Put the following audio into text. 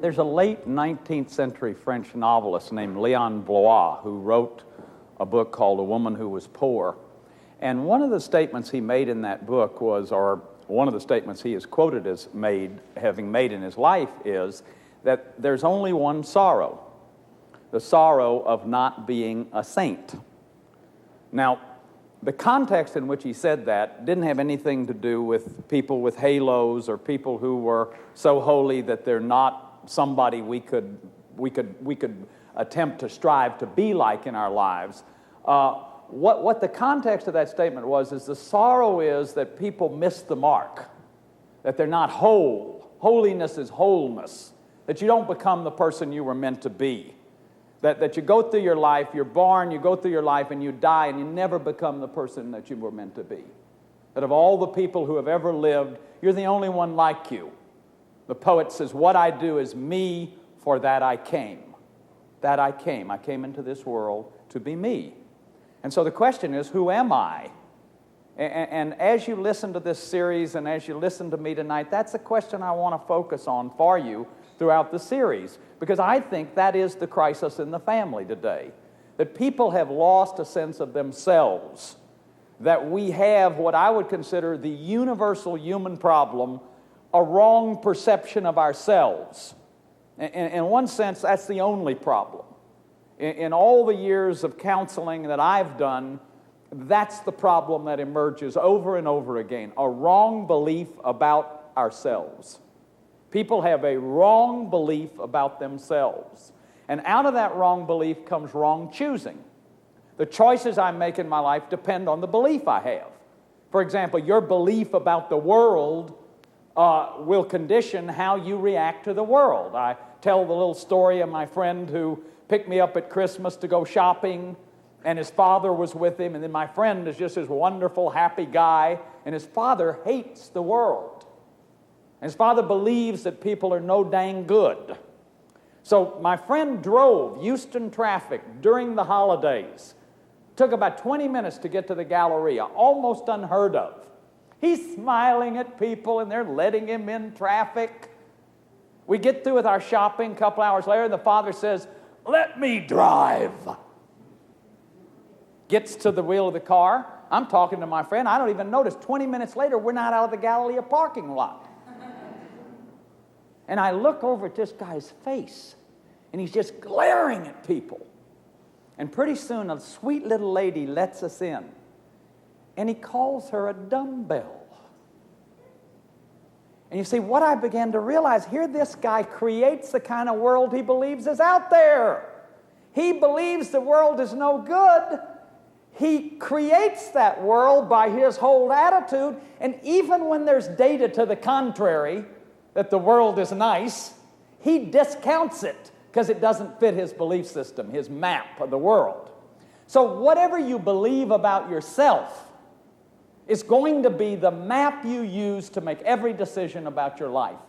There's a late 19th century French novelist named Léon Blois who wrote a book called A Woman Who Was Poor. And one of the statements he made in that book was, or one of the statements he is quoted as having made in his life is that there's only one sorrow, the sorrow of not being a saint. Now, the context in which he said that didn't have anything to do with people with halos or people who were so holy that they're not somebody we could attempt to strive to be like in our lives. What the context of that statement was is the sorrow is that people miss the mark, that they're not whole. Holiness is wholeness, that you don't become the person you were meant to be. That you go through your life, you're born, you go through your life, and you die, and you never become the person that you were meant to be. That of all the people who have ever lived, you're the only one like you. The poet says, what I do is me, for that I came. That I came. I came into this world to be me. And so the question is, who am I? And as you listen to this series and as you listen to me tonight, that's the question I want to focus on for you throughout the series, because I think that is the crisis in the family today, that people have lost a sense of themselves, that we have what I would consider the universal human problem, a wrong perception of ourselves. In one sense, that's the only problem. In all the years of counseling that I've done, that's the problem that emerges over and over again, a wrong belief about ourselves. People have a wrong belief about themselves. And out of that wrong belief comes wrong choosing. The choices I make in my life depend on the belief I have. For example, your belief about the world will condition how you react to the world. I tell the little story of my friend who picked me up at Christmas to go shopping, and his father was with him, and then my friend is just this wonderful, happy guy, and his father hates the world. And his father believes that people are no dang good. So my friend drove Houston traffic during the holidays. Took about 20 minutes to get to the Galleria, almost unheard of. He's smiling at people, and they're letting him in traffic. We get through with our shopping a couple hours later, and the father says, "Let me drive." Gets to the wheel of the car. I'm talking to my friend. I don't even notice. 20 minutes later, we're not out of the Galleria parking lot. And I look over at this guy's face, and he's just glaring at people. And pretty soon, a sweet little lady lets us in, and he calls her a dumbbell. And you see, what I began to realize, here this guy creates the kind of world he believes is out there. He believes the world is no good. He creates that world by his whole attitude, and even when there's data to the contrary, that the world is nice, he discounts it because it doesn't fit his belief system, his map of the world. So whatever you believe about yourself is going to be the map you use to make every decision about your life.